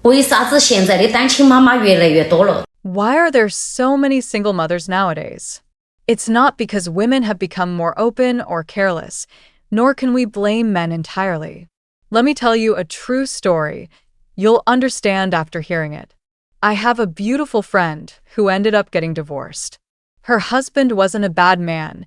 为啥子现在的单亲妈妈越来越多了？ Why are there so many single mothers nowadays? It's not because women have become more open or careless, nor can we blame men entirely. Let me tell you a true story. You'll understand after hearing it. I have a beautiful friend who ended up getting divorced. Her husband wasn't a bad man.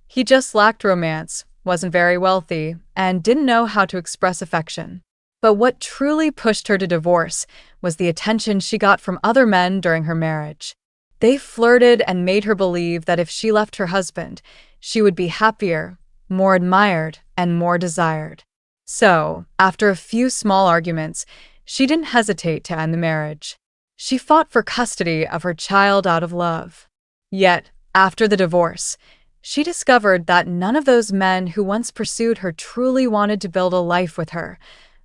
He just lacked romance, wasn't very wealthy, and didn't know how to express affection. But what truly pushed her to divorce was the attention she got from other men during her marriage. They flirted and made her believe that if she left her husband, she would be happier, more admired, and more desired. So, after a few small arguments, she didn't hesitate to end the marriage. She fought for custody of her child out of love. Yet, after the divorce, she discovered that none of those men who once pursued her truly wanted to build a life with her.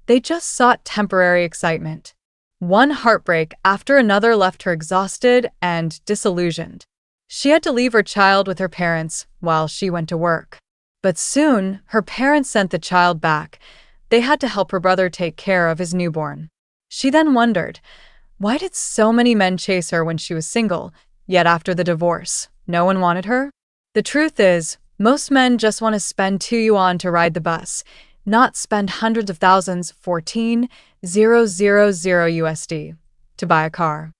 They just sought temporary excitement. One heartbreak after another left her exhausted and disillusioned. She had to leave her child with her parents while she went to work. But soon, her parents sent the child back. They had to help her brother take care of his newborn. She then wondered, why did so many men chase her when she was single, yet after the divorce, no one wanted her? The truth is, most men just want to spend 2 yuan to ride the bus, not spend hundreds of thousands, 14,000 USD, to buy a car.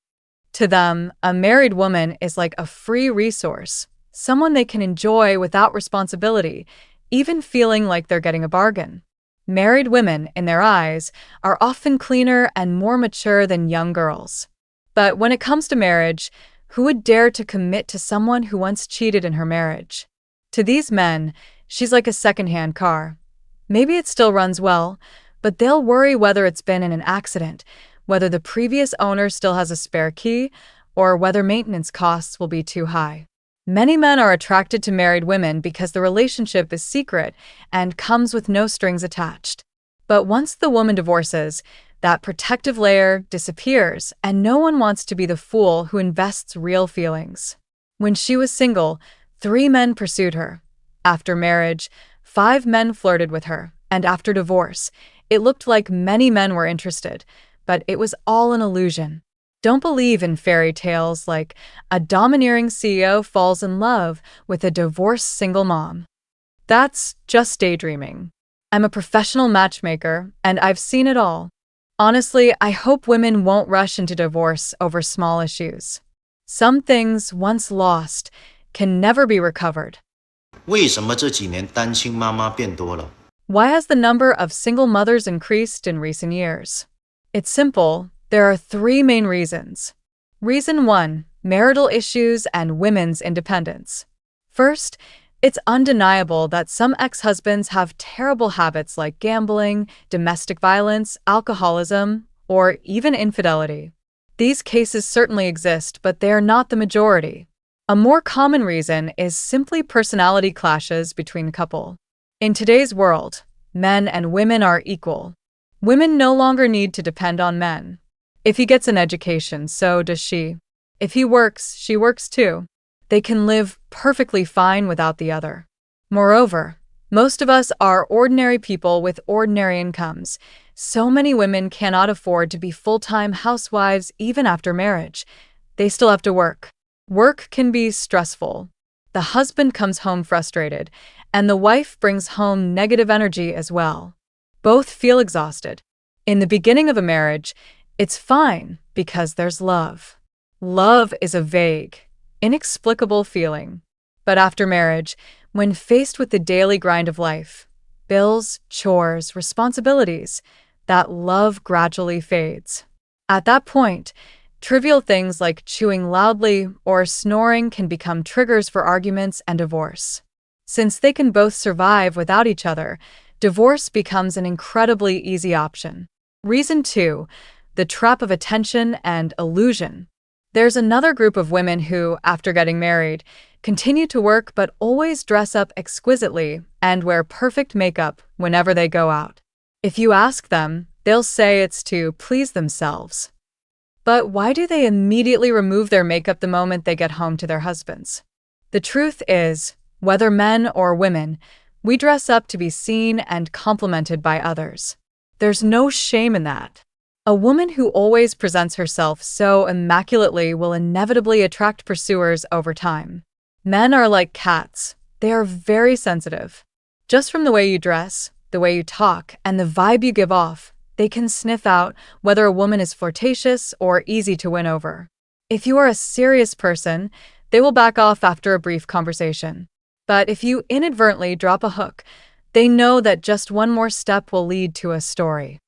To them, a married woman is like a free resource, someone they can enjoy without responsibility, even feeling like they're getting a bargain. Married women, in their eyes, are often cleaner and more mature than young girls. But when it comes to marriage, who would dare to commit to someone who once cheated in her marriage? To these men, she's like a second-hand car. Maybe it still runs well, but they'll worry whether it's been in an accident, whether the previous owner still has a spare key, or whether maintenance costs will be too high. Many men are attracted to married women because the relationship is secret and comes with no strings attached. But once the woman divorces, that protective layer disappears, and no one wants to be the fool who invests real feelings. When she was single, 3 men pursued her. After marriage, 5 men flirted with her, and after divorce, it looked like many men were interested, but it was all an illusion. Don't believe in fairy tales like a domineering CEO falls in love with a divorced single mom. That's just daydreaming. I'm a professional matchmaker, and I've seen it all. Honestly, I hope women won't rush into divorce over small issues. Some things, once lost, can never be recovered. 为什么这几年单亲妈妈变多了？ Why has the number of single mothers increased in recent years? It's simple. There are 3 main reasons. Reason 1, marital issues and women's independence. First, it's undeniable that some ex-husbands have terrible habits like gambling, domestic violence, alcoholism, or even infidelity. These cases certainly exist, but they are not the majority. A more common reason is simply personality clashes between the couple. In today's world, men and women are equal. Women no longer need to depend on men. If he gets an education, so does she. If he works, she works too. They can live perfectly fine without the other. Moreover, most of us are ordinary people with ordinary incomes. So many women cannot afford to be full-time housewives even after marriage. They still have to work. Work can be stressful. The husband comes home frustrated, and the wife brings home negative energy as well. Both feel exhausted. In the beginning of a marriage, it's fine because there's love. Love is a vague, inexplicable feeling. But after marriage, when faced with the daily grind of life, bills, chores, responsibilities, that love gradually fades. At that point, trivial things like chewing loudly or snoring can become triggers for arguments and divorce. Since they can both survive without each other, divorce becomes an incredibly easy option. Reason 2, the trap of attention and illusion. There's another group of women who, after getting married, continue to work but always dress up exquisitely and wear perfect makeup whenever they go out. If you ask them, they'll say it's to please themselves. But why do they immediately remove their makeup the moment they get home to their husbands? The truth is, whether men or women, we dress up to be seen and complimented by others. There's no shame in that. A woman who always presents herself so immaculately will inevitably attract pursuers over time. Men are like cats. They are very sensitive. Just from the way you dress, the way you talk, and the vibe you give off, they can sniff out whether a woman is flirtatious or easy to win over. If you are a serious person, they will back off after a brief conversation. But if you inadvertently drop a hook, they know that just one more step will lead to a story.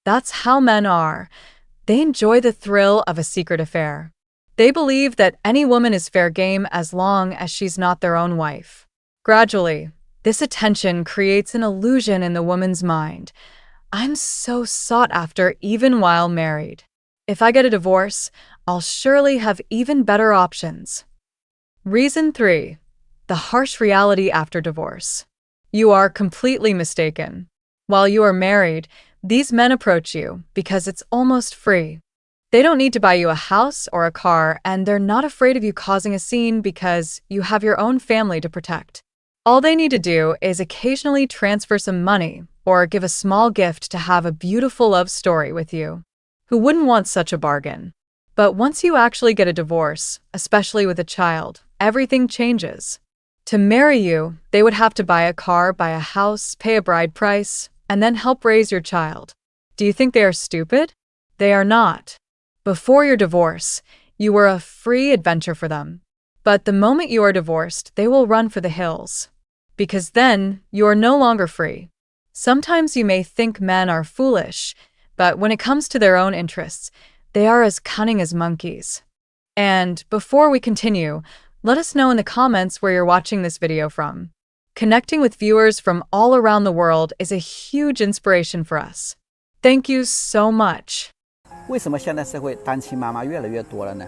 That's how men are. They enjoy the thrill of a secret affair. They believe that any woman is fair game as long as she's not their own wife. Gradually, this attention creates an illusion in the woman's mind. I'm so sought after even while married. If I get a divorce, I'll surely have even better options. Reason 3. The harsh reality after divorce. You are completely mistaken. While you are married, these men approach you because it's almost free. They don't need to buy you a house or a car, and they're not afraid of you causing a scene because you have your own family to protect. All they need to do is occasionally transfer some money or give a small gift to have a beautiful love story with you. Who wouldn't want such a bargain? But once you actually get a divorce, especially with a child, everything changes. To marry you, they would have to buy a car, buy a house, pay a bride price, and then help raise your child. Do you think they are stupid? They are not. Before your divorce, you were a free adventure for them. But the moment you are divorced, they will run for the hills. Because then, you are no longer free. Sometimes you may think men are foolish, but when it comes to their own interests, they are as cunning as monkeys. And before we continue, let us know in the comments where you're watching this video from. Connecting with viewers from all around the world is a huge inspiration for us. Thank you so much. 为什么现在社会单亲妈妈越来越多了呢？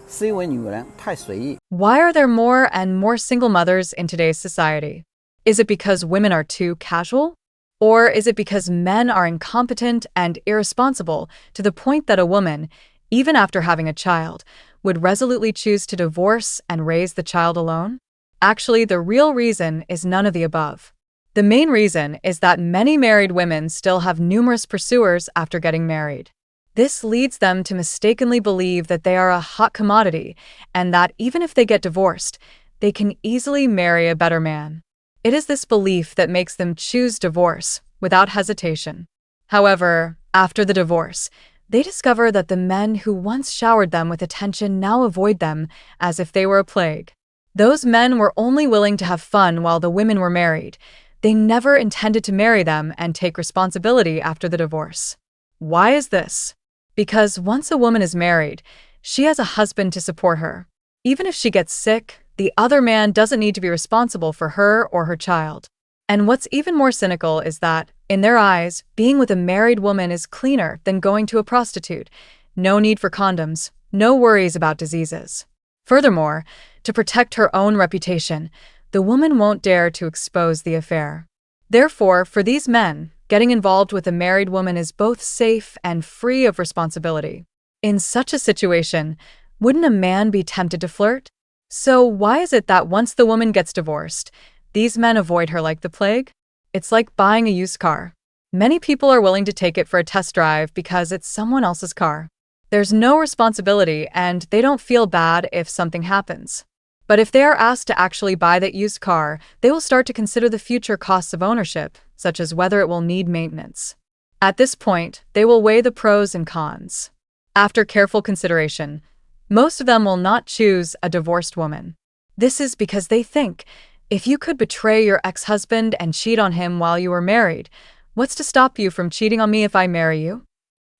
是因为女人太随意。 Why are there more and more single mothers in today's society? Is it because women are too casual? Or is it because men are incompetent and irresponsible to the point that a woman, even after having a child, would resolutely choose to divorce and raise the child alone? Actually, the real reason is none of the above. The main reason is that many married women still have numerous pursuers after getting married. This leads them to mistakenly believe that they are a hot commodity and that even if they get divorced, they can easily marry a better man. It is this belief that makes them choose divorce without hesitation. However, after the divorce, they discover that the men who once showered them with attention now avoid them as if they were a plague. Those men were only willing to have fun while the women were married. They never intended to marry them and take responsibility after the divorce. Why is this? Because once a woman is married, she has a husband to support her. Even if she gets sick, the other man doesn't need to be responsible for her or her child. And what's even more cynical is that, in their eyes, being with a married woman is cleaner than going to a prostitute. No need for condoms, no worries about diseases. Furthermore, to protect her own reputation, the woman won't dare to expose the affair. Therefore, for these men, getting involved with a married woman is both safe and free of responsibility. In such a situation, wouldn't a man be tempted to flirt? So why is it that once the woman gets divorced, these men avoid her like the plague? It's like buying a used car. Many people are willing to take it for a test drive because it's someone else's car. There's no responsibility and they don't feel bad if something happens. But if they are asked to actually buy that used car, they will start to consider the future costs of ownership, such as whether it will need maintenance. At this point, they will weigh the pros and cons. After careful consideration, most of them will not choose a divorced woman. This is because they think, if you could betray your ex-husband and cheat on him while you were married, what's to stop you from cheating on me if I marry you?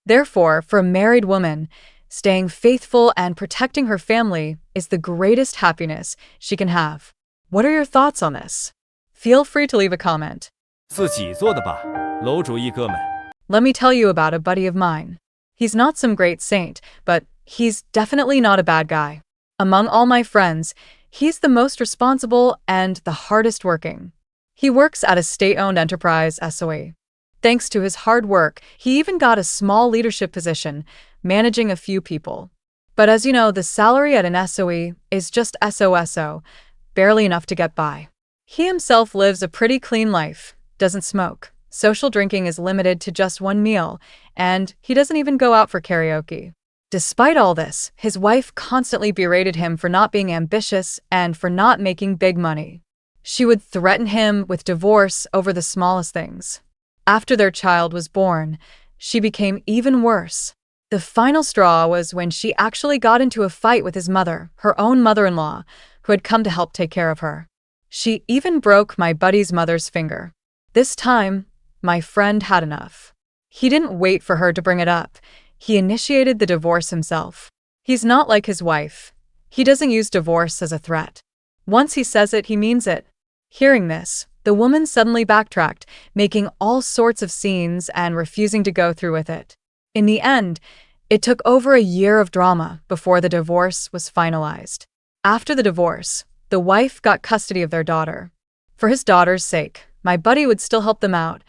Therefore, for a married woman, staying faithful and protecting her family is the greatest happiness she can have. What are your thoughts on this? Feel free to leave a comment. 自己做的吧，楼主一哥们。 Let me tell you about a buddy of mine. He's not some great saint, but he's definitely not a bad guy. Among all my friends, he's the most responsible and the hardest working. He works at a state-owned enterprise, SOE. Thanks to his hard work, he even got a small leadership position, managing a few people. But as you know, the salary at an SOE is just SOSO, barely enough to get by. He himself lives a pretty clean life, doesn't smoke, Social drinking is limited to just one meal, and he doesn't even go out for karaoke. Despite all this, his wife constantly berated him for not being ambitious and for not making big money. She would threaten him with divorce over the smallest things. After their child was born, she became even worse. The final straw was when she actually got into a fight with his mother, her own mother-in-law, who had come to help take care of her. She even broke my buddy's mother's finger. This time, my friend had enough. He didn't wait for her to bring it up. He initiated the divorce himself. He's not like his wife. He doesn't use divorce as a threat. Once he says it, he means it. Hearing this, the woman suddenly backtracked, making all sorts of scenes and refusing to go through with it. In the end, it took over a year of drama before the divorce was finalized. After the divorce, the wife got custody of their daughter. For his daughter's sake, my buddy would still help them out,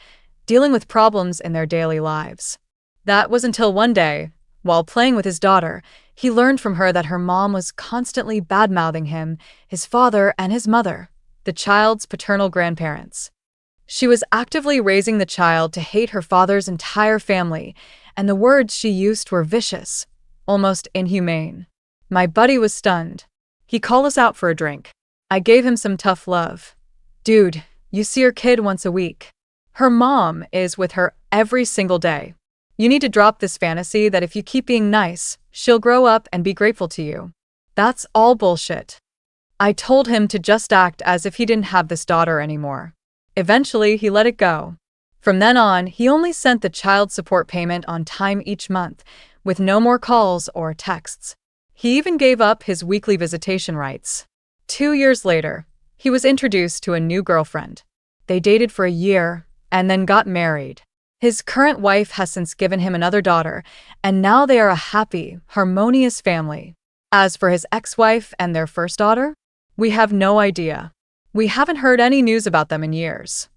dealing with problems in their daily lives. That was until one day, while playing with his daughter, he learned from her that her mom was constantly bad-mouthing him, his father, and his mother, the child's paternal grandparents. She was actively raising the child to hate her father's entire family, and the words she used were vicious, almost inhumane. My buddy was stunned. He called us out for a drink. I gave him some tough love. Dude, you see your kid once a week. Her mom is with her every single day. You need to drop this fantasy that if you keep being nice, she'll grow up and be grateful to you. That's all bullshit. I told him to just act as if he didn't have this daughter anymore. Eventually, he let it go. From then on, he only sent the child support payment on time each month, with no more calls or texts. He even gave up his weekly visitation rights. 2 years later, he was introduced to a new girlfriend. They dated for a year and then got married. His current wife has since given him another daughter, and now they are a happy, harmonious family. As for his ex-wife and their first daughter, we have no idea. We haven't heard any news about them in years.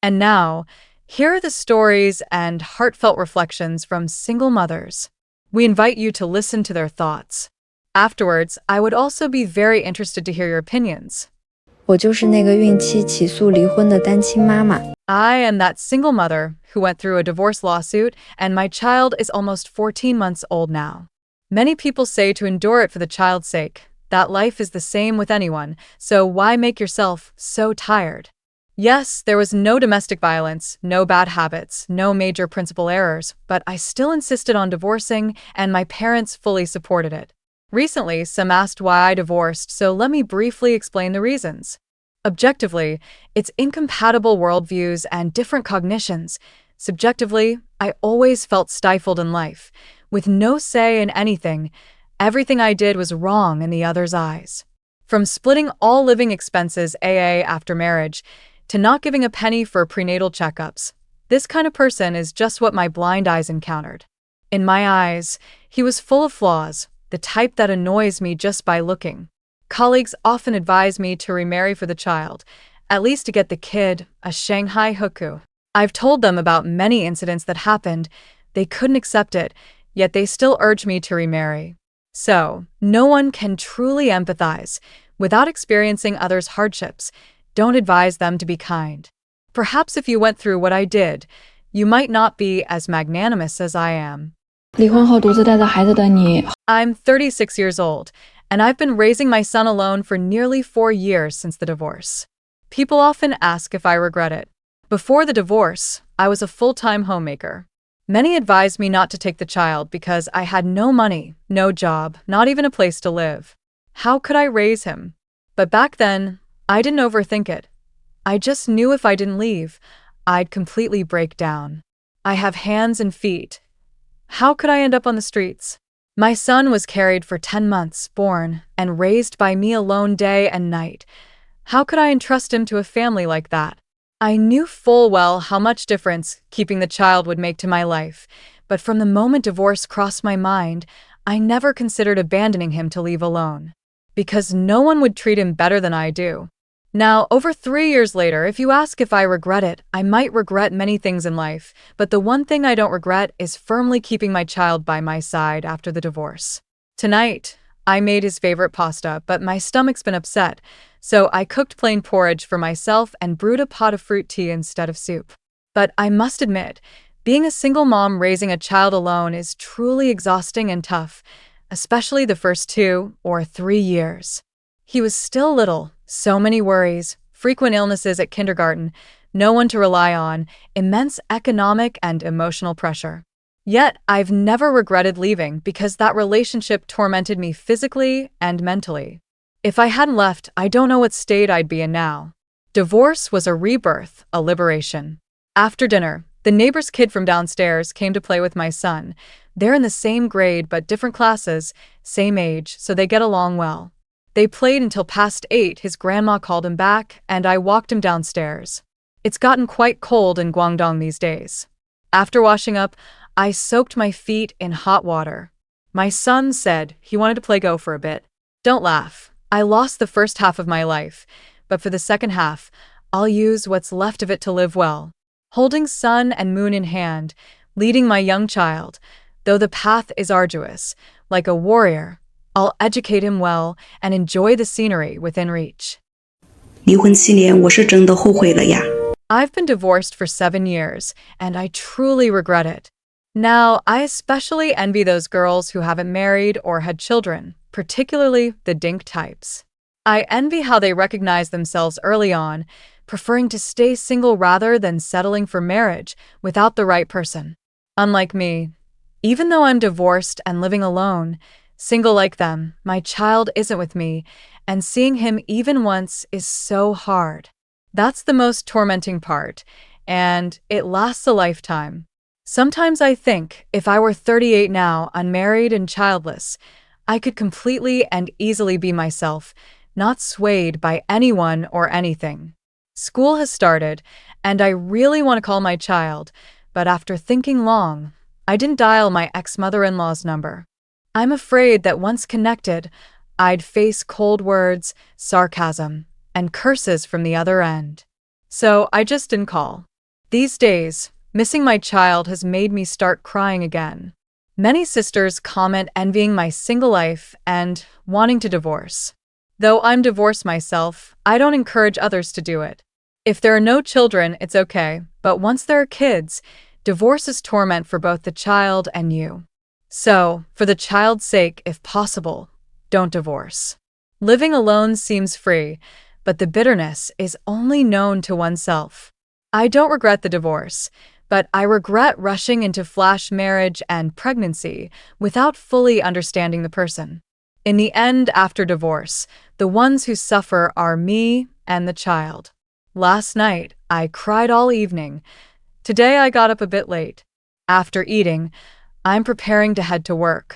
And now, here are the stories and heartfelt reflections from single mothers. We invite you to listen to their thoughts. Afterwards, I would also be very interested to hear your opinions. 我就是那个孕期起诉离婚的单亲妈妈。 I am that single mother who went through a divorce lawsuit, and my child is almost 14 months old now. Many people say to endure it for the child's sake, that life is the same with anyone, so why make yourself so tired? Yes, there was no domestic violence, no bad habits, no major principal errors, but I still insisted on divorcing, and my parents fully supported it. Recently, some asked why I divorced, so let me briefly explain the reasons. Objectively, it's incompatible worldviews and different cognitions. Subjectively, I always felt stifled in life. With no say in anything, everything I did was wrong in the other's eyes. From splitting all living expenses AA after marriage, to not giving a penny for prenatal checkups, this kind of person is just what my blind eyes encountered. In my eyes, he was full of flaws, the type that annoys me just by looking. Colleagues often advise me to remarry for the child, at least to get the kid a Shanghai hookup. I've told them about many incidents that happened. They couldn't accept it, yet they still urge me to remarry. So, no one can truly empathize. Without experiencing others' hardships, don't advise them to be kind. Perhaps if you went through what I did, you might not be as magnanimous as I am. 离婚后独自带着孩子的你 I'm 36 years old, and I've been raising my son alone for nearly 4 years since the divorce. People often ask if I regret it. Before the divorce, I was a full-time homemaker. Many advised me not to take the child because I had no money, no job, not even a place to live. How could I raise him? But back then, I didn't overthink it. I just knew if I didn't leave, I'd completely break down. I have hands and feet. How could I end up on the streets? My son was carried for 10 months, born, and raised by me alone day and night. How could I entrust him to a family like that? I knew full well how much difference keeping the child would make to my life, but from the moment divorce crossed my mind, I never considered abandoning him to leave alone. Because no one would treat him better than I do. Now, over 3 years later, if you ask if I regret it, I might regret many things in life, but the one thing I don't regret is firmly keeping my child by my side after the divorce. Tonight, I made his favorite pasta, but my stomach's been upset, so I cooked plain porridge for myself and brewed a pot of fruit tea instead of soup. But I must admit, being a single mom raising a child alone is truly exhausting and tough, especially the first 2 or 3 years. He was still little, so many worries, frequent illnesses at kindergarten, no one to rely on, immense economic and emotional pressure. Yet, I've never regretted leaving because that relationship tormented me physically and mentally. If I hadn't left, I don't know what state I'd be in now. Divorce was a rebirth, a liberation. After dinner, the neighbor's kid from downstairs came to play with my son. They're in the same grade but different classes, same age, so they get along well. They played until past 8. His grandma called him back, and I walked him downstairs. It's gotten quite cold in Guangdong these days. After washing up, I soaked my feet in hot water. My son said he wanted to play Go for a bit. Don't laugh. I lost the first half of my life, but for the second half, I'll use what's left of it to live well. Holding sun and moon in hand, leading my young child, though the path is arduous, like a warrior, I'll educate him well and enjoy the scenery within reach. 离婚7年，我是真的后悔了呀。I've been divorced for 7 years, and I truly regret it. Now, I especially envy those girls who haven't married or had children, particularly the dink types. I envy how they recognize themselves early on, preferring to stay single rather than settling for marriage without the right person. Unlike me, even though I'm divorced and living alone, single like them, my child isn't with me, and seeing him even once is so hard. That's the most tormenting part, and it lasts a lifetime. Sometimes I think if I were 38 now, unmarried and childless, I could completely and easily be myself, not swayed by anyone or anything. School has started, and I really want to call my child, but after thinking long, I didn't dial my ex-mother-in-law's number. I'm afraid that once connected, I'd face cold words, sarcasm, and curses from the other end. So I just didn't call. These days, missing my child has made me start crying again. Many sisters comment envying my single life and wanting to divorce. Though I'm divorced myself, I don't encourage others to do it. If there are no children, it's okay, but once there are kids, divorce is torment for both the child and you. So, for the child's sake, if possible, don't divorce. Living alone seems free, but the bitterness is only known to oneself. I don't regret the divorce, but I regret rushing into flash marriage and pregnancy without fully understanding the person. In the end, after divorce, the ones who suffer are me and the child. Last night, I cried all evening. Today, I got up a bit late. After eating, I'm preparing to head to work.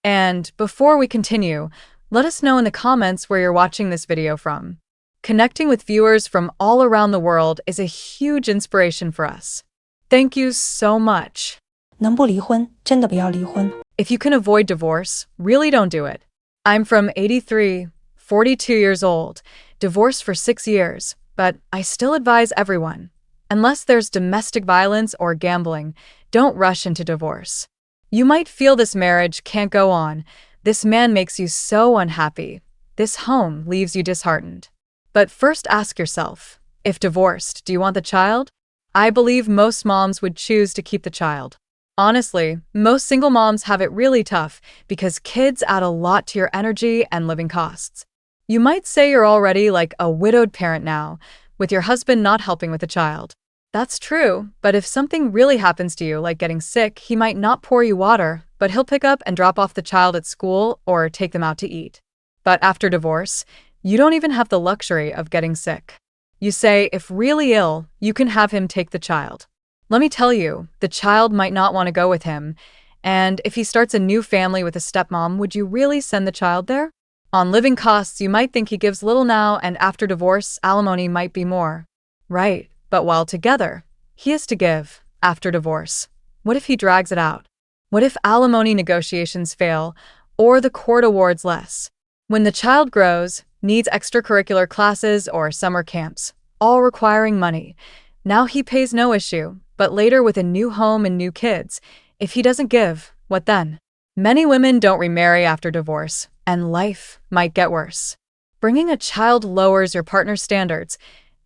And before we continue, let us know in the comments where you're watching this video from. Connecting with viewers from all around the world is a huge inspiration for us. Thank you so much. 能不离婚，真的不要离婚。 If you can avoid divorce, really don't do it. I'm from 83, 42 years old, divorced for 6 years, but I still advise everyone, unless there's domestic violence or gambling, don't rush into divorce. You might feel this marriage can't go on, this man makes you so unhappy, this home leaves you disheartened. But first ask yourself, if divorced, do you want the child? I believe most moms would choose to keep the child. Honestly, most single moms have it really tough because kids add a lot to your energy and living costs. You might say you're already like a widowed parent now, with your husband not helping with the child. That's true, but if something really happens to you, like getting sick, he might not pour you water, but he'll pick up and drop off the child at school or take them out to eat. But after divorce, you don't even have the luxury of getting sick. You say, if really ill, you can have him take the child. Let me tell you, the child might not want to go with him, and if he starts a new family with a stepmom, would you really send the child there? On living costs, you might think he gives little now, and after divorce, alimony might be more. Right, but while together, he has to give, after divorce. What if he drags it out? What if alimony negotiations fail, or the court awards less? When the child grows, needs extracurricular classes or summer camps, all requiring money. Now he pays no issue, but later with a new home and new kids, if he doesn't give, what then? Many women don't remarry after divorce, and life might get worse. Bringing a child lowers your partner's standards.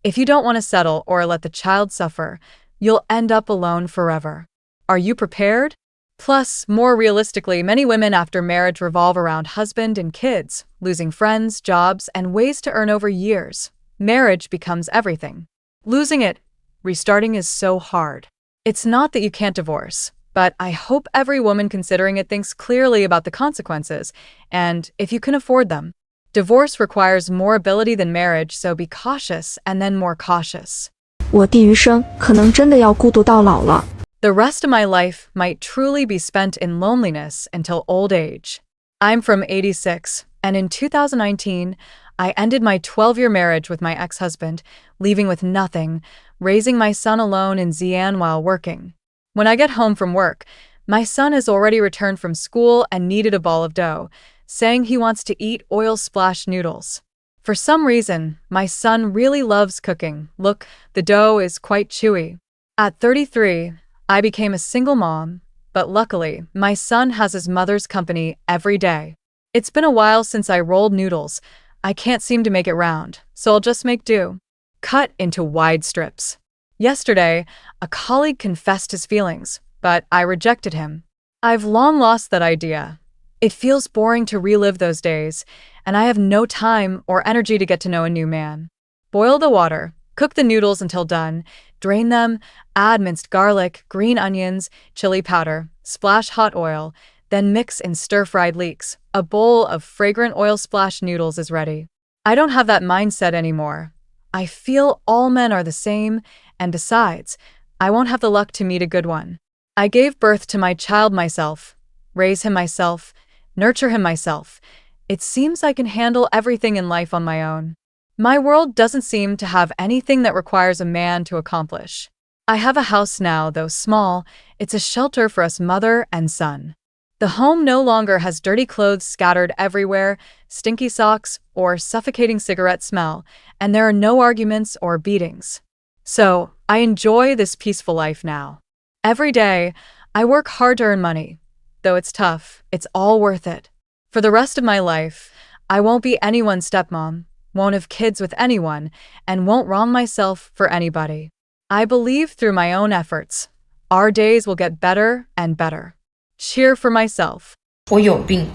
If you don't want to settle or let the child suffer, You'll end up alone forever. Are you prepared? Plus, more realistically, many women after marriage revolve around husband and kids, losing friends, jobs, and ways to earn over years. Marriage becomes everything. Losing it, restarting is so hard. It's not that you can't divorce, but I hope every woman considering it thinks clearly about the consequences, and if you can afford them. Divorce requires more ability than marriage, so be cautious and then more cautious. 我的余生可能真的要孤独到老了。 The rest of my life might truly be spent in loneliness until old age. I'm from '86, and in 2019, I ended my 12-year marriage with my ex-husband, leaving with nothing, raising my son alone in Xi'an while working. When I get home from work, my son has already returned from school and needed a ball of dough, saying he wants to eat oil-splashed noodles. For some reason, my son really loves cooking. Look, the dough is quite chewy. At 33, I became a single mom, but luckily, my son has his mother's company every day. It's been a while since I rolled noodles. I can't seem to make it round, so I'll just make do. Cut into wide strips. Yesterday, a colleague confessed his feelings, but I rejected him. I've long lost that idea. It feels boring to relive those days, and I have no time or energy to get to know a new man. Boil the water, cook the noodles until done, drain them, add minced garlic, green onions, chili powder, splash hot oil, then mix in stir-fried leeks. A bowl of fragrant oil-splashed noodles is ready. I don't have that mindset anymore. I feel all men are the same, and besides, I won't have the luck to meet a good one. I gave birth to my child myself, raise him myself, nurture him myself. It seems I can handle everything in life on my own. My world doesn't seem to have anything that requires a man to accomplish. I have a house now, though small. It's a shelter for us mother and son. The home no longer has dirty clothes scattered everywhere, stinky socks, or suffocating cigarette smell, and there are no arguments or beatings. So, I enjoy this peaceful life now. Every day, I work hard to earn money. Though it's tough, it's all worth it. For the rest of my life, I won't be anyone's stepmom, won't have kids with anyone, and won't wrong myself for anybody. I believe through my own efforts, our days will get better and better. Cheer for myself. 我有病，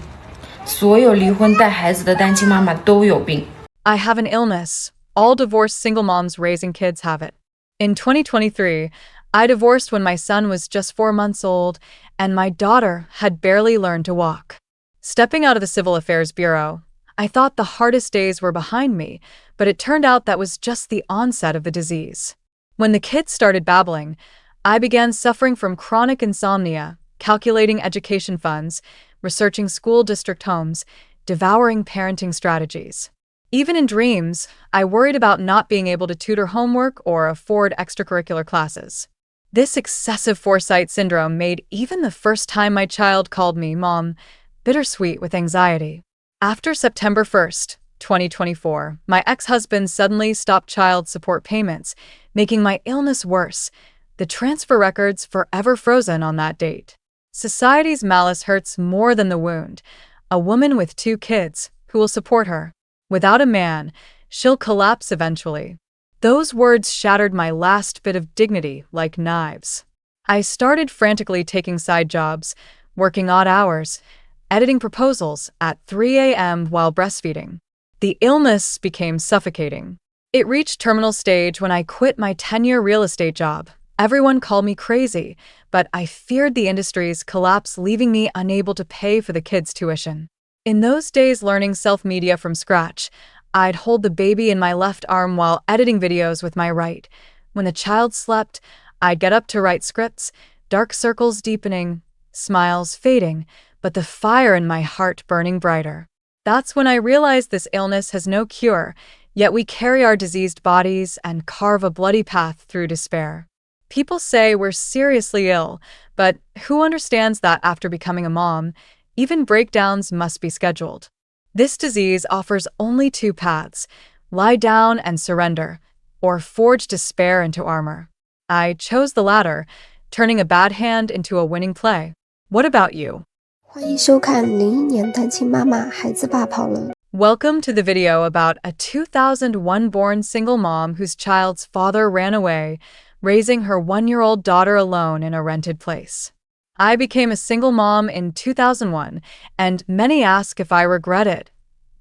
所有离婚带孩子的单亲妈妈都有病。 I have an illness. All divorced single moms raising kids have it. In 2023, I divorced when my son was just 4 months old, and my daughter had barely learned to walk. Stepping out of the Civil Affairs Bureau, I thought the hardest days were behind me, but it turned out that was just the onset of the disease. When the kids started babbling, I began suffering from chronic insomnia, calculating education funds, researching school district homes, devouring parenting strategies. Even in dreams, I worried about not being able to tutor homework or afford extracurricular classes. This excessive foresight syndrome made even the first time my child called me Mom bittersweet with anxiety. After September 1st, 2024, my ex-husband suddenly stopped child support payments, making my illness worse. The transfer records forever frozen on that date. Society's malice hurts more than the wound. A woman with 2 kids, who will support her? Without a man, she'll collapse eventually. Those words shattered my last bit of dignity like knives. I started frantically taking side jobs, working odd hours, editing proposals at 3 a.m. while breastfeeding. The illness became suffocating. It reached terminal stage when I quit my 10-year real estate job. Everyone called me crazy, but I feared the industry's collapse, leaving me unable to pay for the kids' tuition. In those days learning self-media from scratch, I'd hold the baby in my left arm while editing videos with my right. When the child slept, I'd get up to write scripts, dark circles deepening, smiles fading, but the fire in my heart burning brighter. That's when I realized this illness has no cure, yet we carry our diseased bodies and carve a bloody path through despair. People say we're seriously ill, but who understands that after becoming a mom, even breakdowns must be scheduled? This disease offers only 2 paths: lie down and surrender, or forge despair into armor. I chose the latter, turning a bad hand into a winning play. What about you? 欢迎收看01年单亲妈妈孩子爸跑了。 Welcome to the video about a 2001 born single mom whose child's father ran away, raising her 1-year-old daughter alone in a rented place. I became a single mom in 2001, and many ask if I regret it.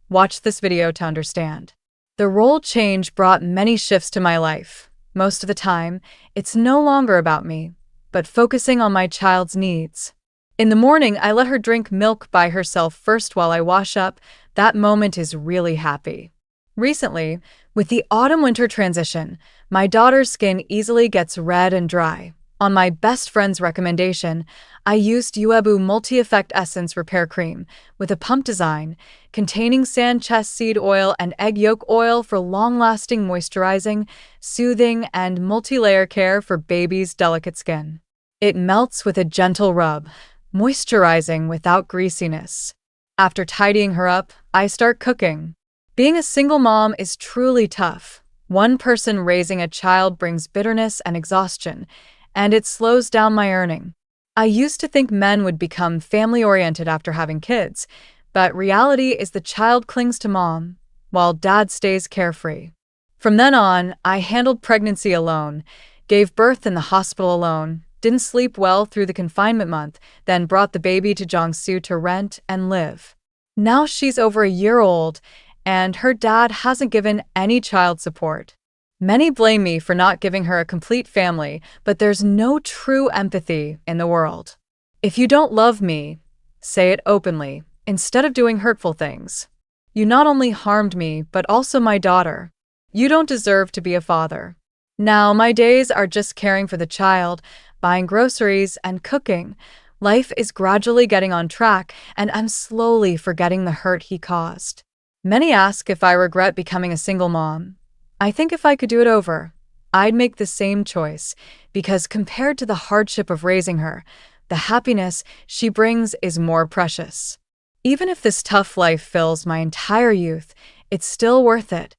Watch this video to understand. The role change brought many shifts to my life. Most of the time, it's no longer about me, but focusing on my child's needs. In the morning, I let her drink milk by herself first while I wash up. That moment is really happy. Recently, with the autumn-winter transition, my daughter's skin easily gets red and dry. On my best friend's recommendation, I used unvaluable multi-effect essence repair cream with a pump design containing sanchez seed oil and egg yolk oil for long-lasting moisturizing, soothing, and multi-layer care for baby's delicate skin. It melts with a gentle rub, moisturizing without greasiness. After tidying her up, I start cooking. Being a single mom is truly tough. One person raising a child brings bitterness and exhaustion, and it slows down my earning. I used to think men would become family-oriented after having kids, but reality is the child clings to mom, while dad stays carefree. From then on, I handled pregnancy alone, gave birth in the hospital alone, didn't sleep well through the confinement month, then brought the baby to Jiangsu to rent and live. Now she's over a year old, and her dad hasn't given any child support. Many blame me for not giving her a complete family, but there's no true empathy in the world. If you don't love me, say it openly, instead of doing hurtful things. You not only harmed me, but also my daughter. You don't deserve to be a father. Now my days are just caring for the child, buying groceries, and cooking. Life is gradually getting on track, and I'm slowly forgetting the hurt he caused. Many ask if I regret becoming a single mom. I think if I could do it over, I'd make the same choice, because compared to the hardship of raising her, the happiness she brings is more precious. Even if this tough life fills my entire youth, it's still worth it.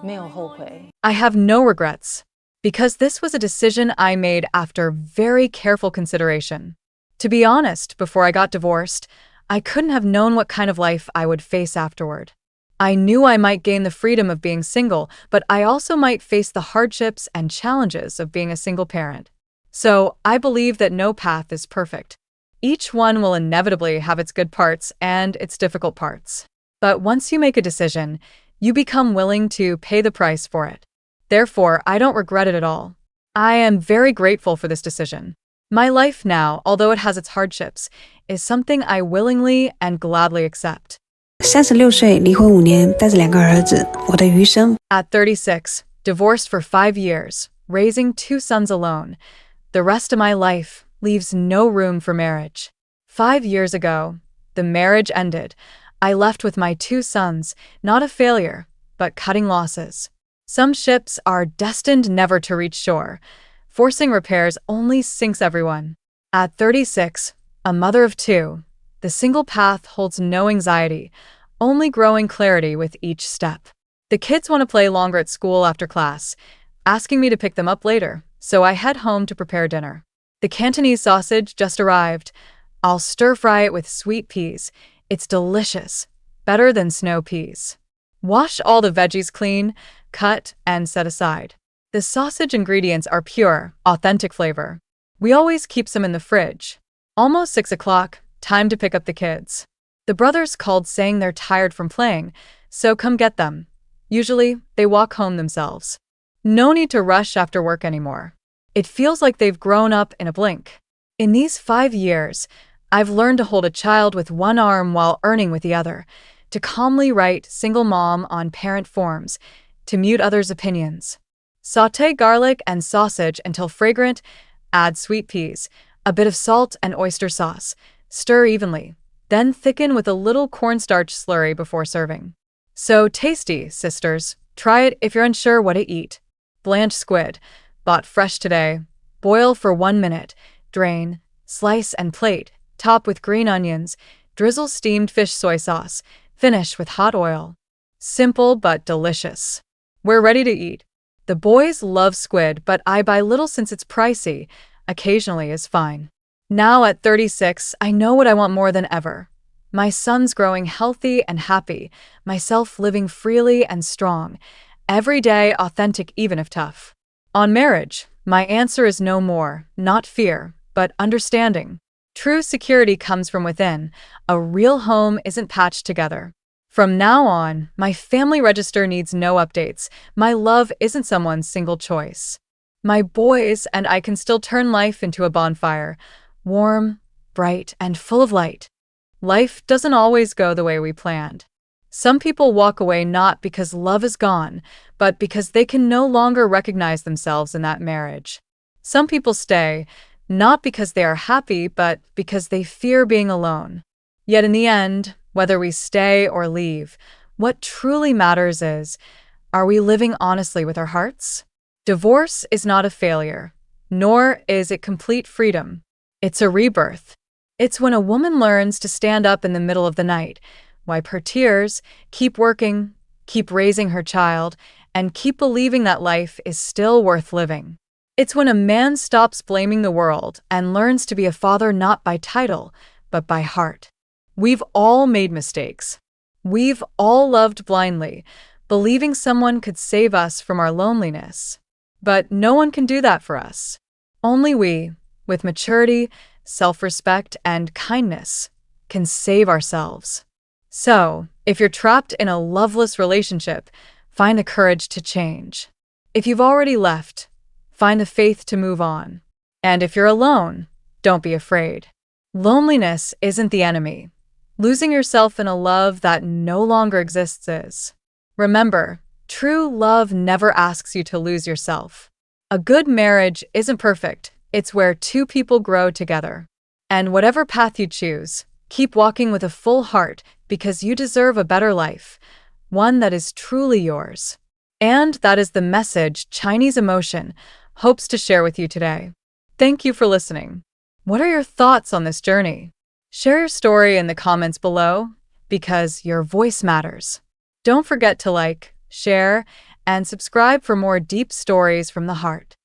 没有后悔。 I have no regrets, because this was a decision I made after very careful consideration. To be honest, before I got divorced, I couldn't have known what kind of life I would face afterward. I knew I might gain the freedom of being single, but I also might face the hardships and challenges of being a single parent. So, I believe that no path is perfect. Each one will inevitably have its good parts and its difficult parts. But once you make a decision, you become willing to pay the price for it. Therefore, I don't regret it at all. I am very grateful for this decision. My life now, although it has its hardships, is something I willingly and gladly accept. 36岁，离婚5年，带着2个儿子，我的余生。 At 36, divorced for 5 years, raising 2 sons alone. The rest of my life leaves no room for marriage. 5 years ago, the marriage ended. I left with my 2 sons, not a failure, but cutting losses. Some ships are destined never to reach shore. Forcing repairs only sinks everyone. At 36, a mother of 2, the single path holds no anxiety, only growing clarity with each step. The kids want to play longer at school after class, asking me to pick them up later, so I head home to prepare dinner. The Cantonese sausage just arrived. I'll stir-fry it with sweet peas. It's delicious, better than snow peas. Wash all the veggies clean, cut, and set aside. The sausage ingredients are pure, authentic flavor. We always keep some in the fridge. Almost 6 o'clock, time to pick up the kids. The brothers called saying they're tired from playing, so come get them. Usually, they walk home themselves. No need to rush after work anymore. It feels like they've grown up in a blink. In these 5 years, I've learned to hold a child with one arm while earning with the other, to calmly write single mom on parent forms, to mute others' opinions. Sauté garlic and sausage until fragrant, add sweet peas, a bit of salt and oyster sauce, stir evenly, then thicken with a little cornstarch slurry before serving. So tasty, sisters. Try it if you're unsure what to eat. Blanch squid, bought fresh today. Boil for 1 minute, drain, slice and plate, top with green onions, drizzle steamed fish soy sauce, finish with hot oil. Simple but delicious. We're ready to eat. The boys love squid, but I buy little since it's pricey. Occasionally is fine. Now at 36, I know what I want more than ever. My son's growing healthy and happy, myself living freely and strong, every day authentic even if tough. On marriage, my answer is no more, not fear, but understanding. True security comes from within. A real home isn't patched together. From now on, my family register needs no updates. My love isn't someone's single choice. My boys and I can still turn life into a bonfire, warm, bright, and full of light. Life doesn't always go the way we planned. Some people walk away not because love is gone, but because they can no longer recognize themselves in that marriage. Some people stay, not because they are happy, but because they fear being alone. Yet in the end, whether we stay or leave, what truly matters is, are we living honestly with our hearts? Divorce is not a failure, nor is it complete freedom. It's a rebirth. It's when a woman learns to stand up in the middle of the night, wipe her tears, keep working, keep raising her child, and keep believing that life is still worth living. It's when a man stops blaming the world and learns to be a father not by title, but by heart. We've all made mistakes. We've all loved blindly, believing someone could save us from our loneliness. But no one can do that for us. Only we, with maturity, self-respect, and kindness, can save ourselves. So, if you're trapped in a loveless relationship, find the courage to change. If you've already left, find the faith to move on. And if you're alone, don't be afraid. Loneliness isn't the enemy. Losing yourself in a love that no longer exists is. Remember, true love never asks you to lose yourself. A good marriage isn't perfect. It's where two people grow together. And whatever path you choose, keep walking with a full heart because you deserve a better life, one that is truly yours. And that is the message Chinese Emotion hopes to share with you today. Thank you for listening. What are your thoughts on this journey? Share your story in the comments below because your voice matters. Don't forget to like, share, and subscribe for more deep stories from the heart.